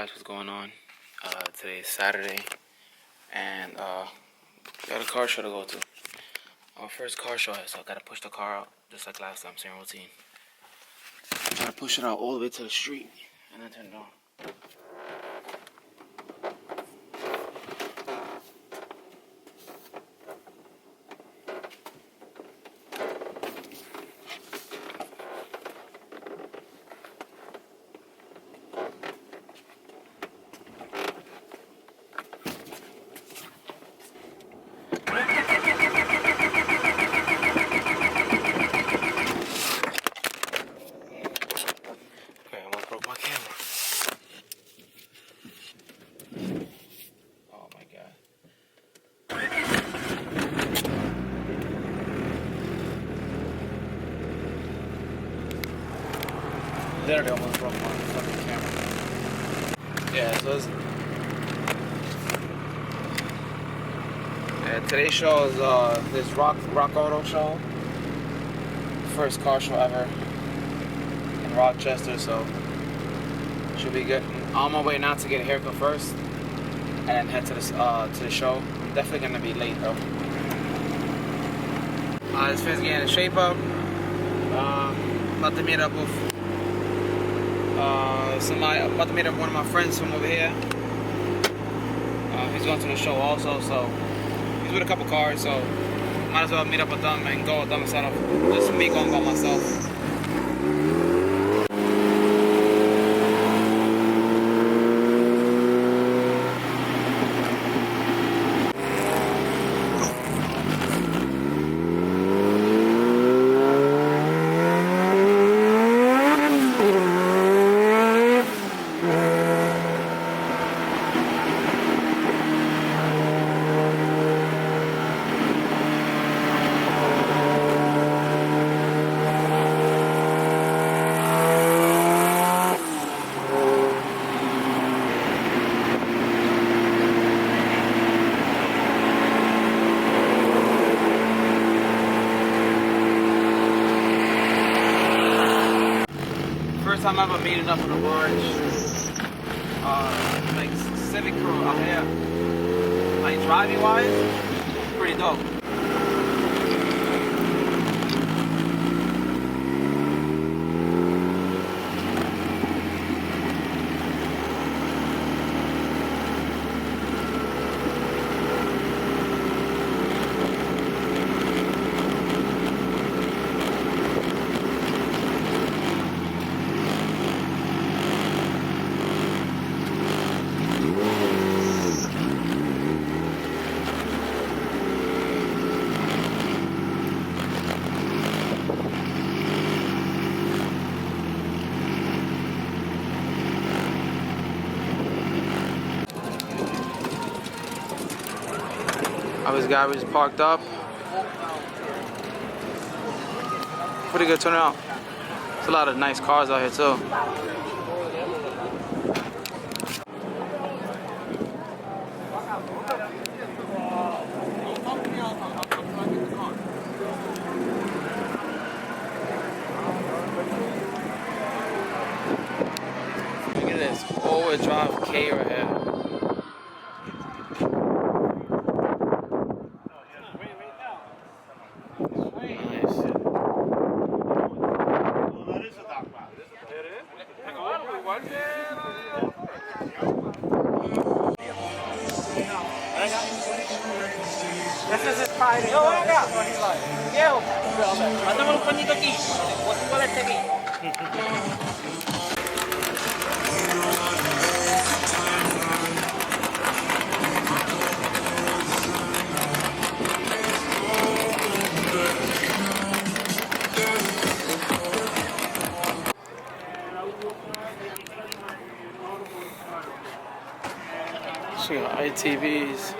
guys, what's going on? Today is Saturday, and got a car show to go to. Our first car show, so I gotta push the car out, just like last time, same routine. Try to push it out all the way to the street, and then turn it on. Literally almost broke my fucking camera. Yeah, so today's show is this Rock Auto show. First car show ever in Rochester, so should be good. I'm on my way now to get a haircut first, and then head to the show. I'm definitely gonna be late though. This friend's getting in shape up. About to meet up with about to meet up with one of my friends from over here. He's going to the show also, so he's with a couple cars, so might as well meet up with them and go with them instead of just me going by myself. First time ever meeting up with a large, like Civic crew out here. Like driving wise, pretty dope. This guy was parked up. Pretty good turnout. There's a lot of nice cars out here too. Look at this all-wheel drive K right here. This is his pride. Yo, venga. Yo, mándame un pañito aquí. Pongo este aquí. She got ITVs.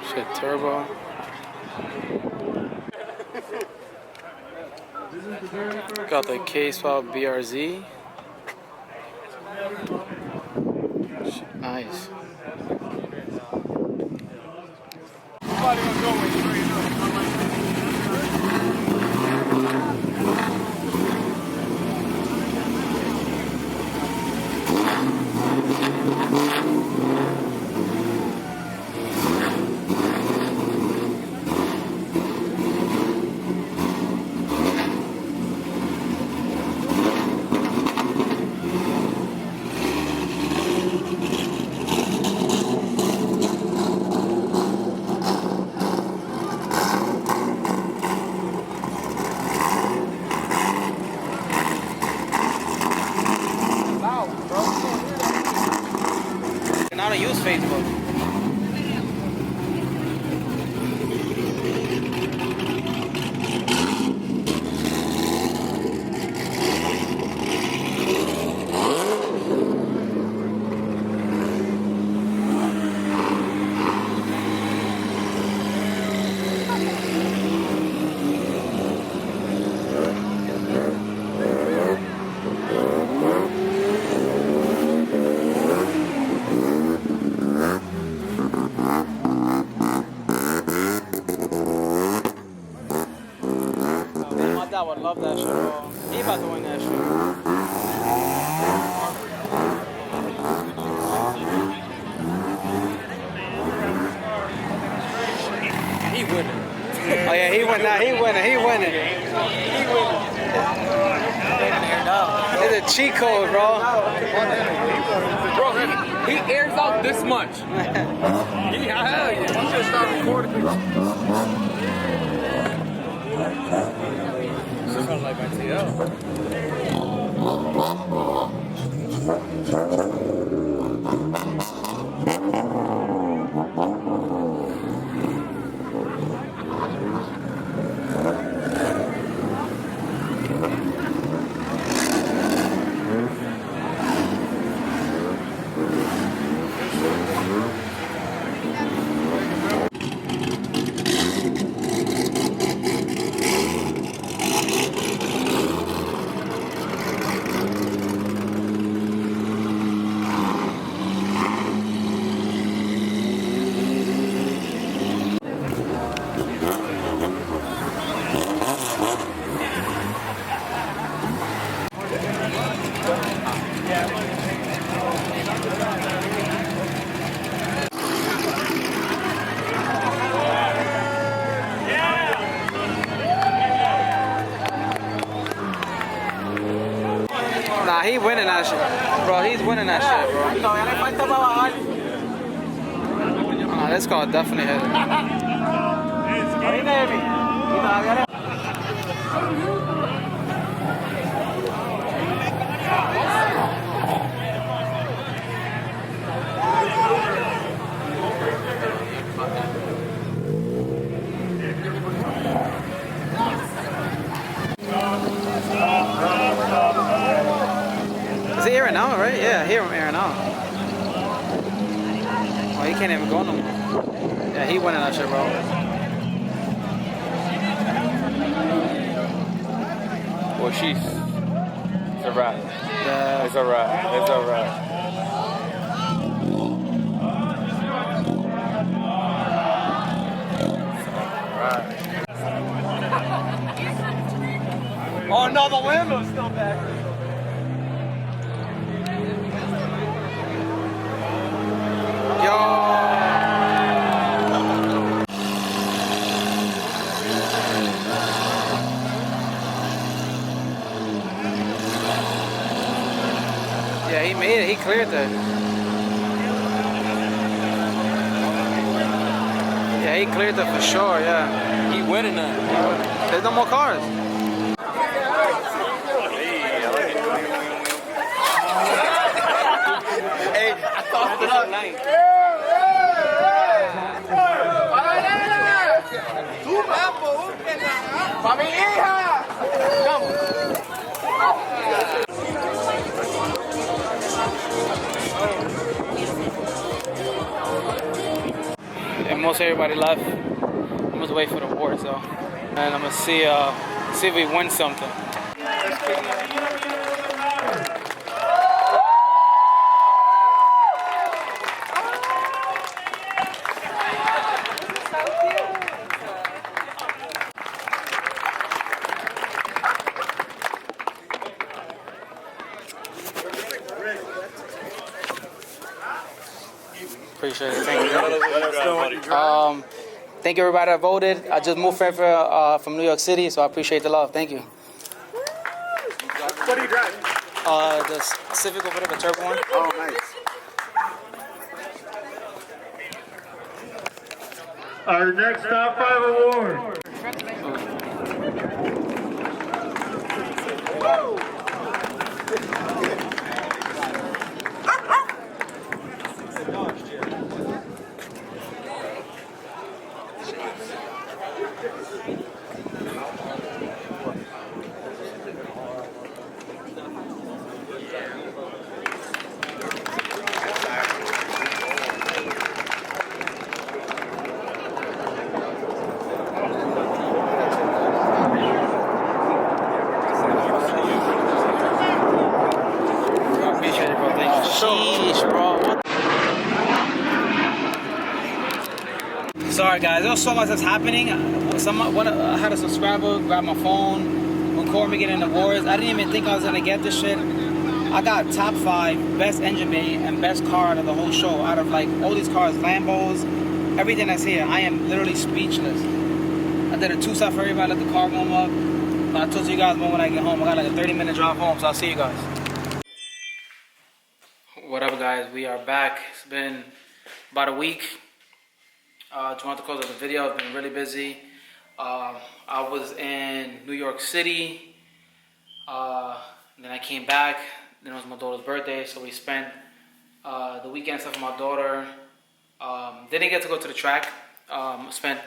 Shit, turbo. Got the K-Swap BRZ. Shit, nice. guy would love that shit, bro. He about to win that shit. He winning. Oh yeah, he win that. He winning. He winning. It's a cheat code, bro. Bro, he airs out this much. Hell yeah. He just started recording. This is kind of like my TL. Nah, he winning that shit. Bro, he's winning that shit, bro. Nah, this car definitely hit it. Is he airing out, right? Yeah, I hear him airing out. Oh, he can't even go no more. Yeah, he winning that shit, bro. Well, she's. It's a wrap. Yeah. It's a wrap. It's a wrap. Oh no, the Lambo's still back. Yo. Yeah, he made it. He cleared that. Yeah, he cleared that for sure, yeah. He winning that. There's no more cars. Hey, I thought this was nice. ¡Pa' mi hija! And most everybody left. I'm just wait for the awards though. And I'm gonna see if we win something. Appreciate it. Thank you. Thank you everybody that voted. I just moved from New York City, so I appreciate the love. Thank you. What are you driving? The Civic over there, the turbo one. Oh, nice. Our next top 5 award. Sheesh, bro. Sorry, guys. There's so much that's happening. I had a subscriber grab my phone, record me getting awards. I didn't even think I was gonna get this shit. I got top 5 best engine bay and best car out of the whole show. Out of like all these cars, Lambos, everything that's here. I am literally speechless. I did a 2-stop for everybody, let the car warm up. I told you guys more when I get home. I got like a 30-minute drive home, so I'll see you guys. What up, guys? We are back. It's been about a week. Throughout the course of the video, I've been really busy. I was in New York City. Then I came back. Then it was my daughter's birthday, so we spent the weekend stuff with my daughter. Didn't get to go to the track. Spent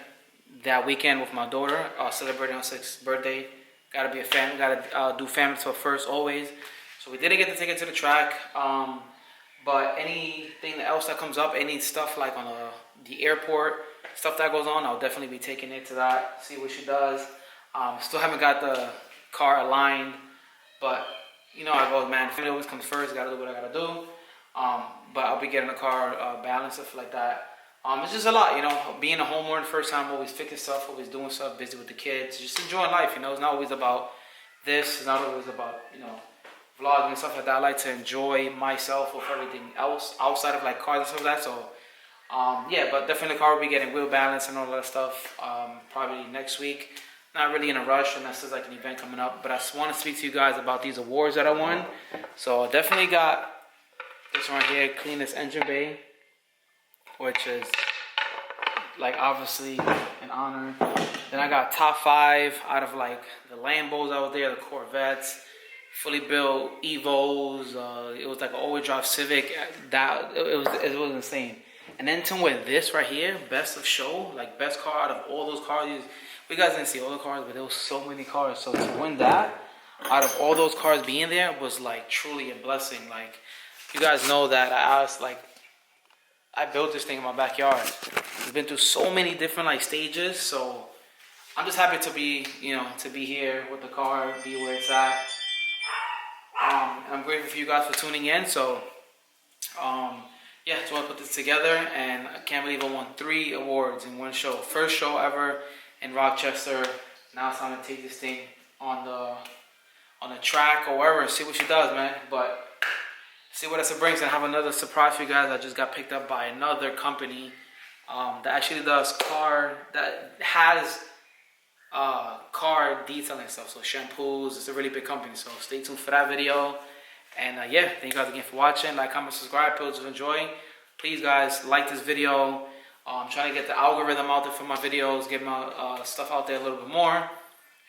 that weekend with my daughter, celebrating her 6th birthday. Gotta be a family. Gotta do family stuff first, always. So we didn't get to take it to the track. But anything else that comes up, any stuff like on the airport, stuff that goes on, I'll definitely be taking it to that, see what she does. Still haven't got the car aligned, but you know I go, man, family always comes first, gotta do what I gotta do. But I'll be getting the car balanced, stuff like that. It's just a lot, you know, being a homeowner the first time, always fixing stuff, always doing stuff, busy with the kids, just enjoying life, you know. It's not always about this, it's not always about, you know, vlogging and stuff like that. I like to enjoy myself with everything else outside of like cars and stuff like that. So yeah, but definitely the car will be getting wheel balance and all that stuff probably next week. Not really in a rush unless there's like an event coming up, but I just want to speak to you guys about these awards that I won. So I definitely got this one here, cleanest engine bay, which is like obviously an honor. Then I got top 5 out of like the Lambos out there, the Corvettes, fully built Evos. It was like an all-wheel drive Civic. It was insane. And then to win this right here, best of show, like best car out of all those cars. We guys didn't see all the cars, but there was so many cars. So to win that, out of all those cars being there, was like truly a blessing. Like you guys know that I built this thing in my backyard. We've been through so many different like stages. So I'm just happy to be, you know, to be here with the car, be where it's at. I'm grateful for you guys for tuning in. So, yeah, just want to put this together, and I can't believe I won 3 awards in one show. First show ever in Rochester. Now it's time to take this thing on the track or wherever, see what she does, man. But see what else it brings, and I have another surprise for you guys. I just got picked up by another company that actually does car, that has car detailing stuff, so shampoos. It's a really big company, so stay tuned for that video. And yeah, thank you guys again for watching. Like, comment, subscribe, please enjoy. Please guys, like this video. I'm trying to get the algorithm out there for my videos, get my stuff out there a little bit more,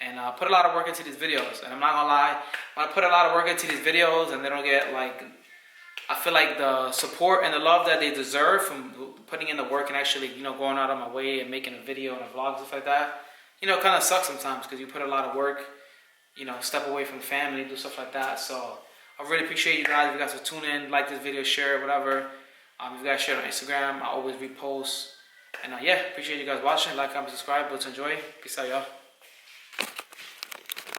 and put a lot of work into these videos. And I'm not gonna lie, when I put a lot of work into these videos and they don't get like, I feel like the support and the love that they deserve from putting in the work and actually, you know, going out of my way and making a video and a vlog, stuff like that, you know, it kind of sucks sometimes because you put a lot of work, you know, step away from family, do stuff like that. So I really appreciate you guys. If you guys will tune in, like this video, share it, whatever. If you guys share it on Instagram, I always repost. And yeah, appreciate you guys watching. Like, comment, subscribe, but enjoy. Peace out, y'all.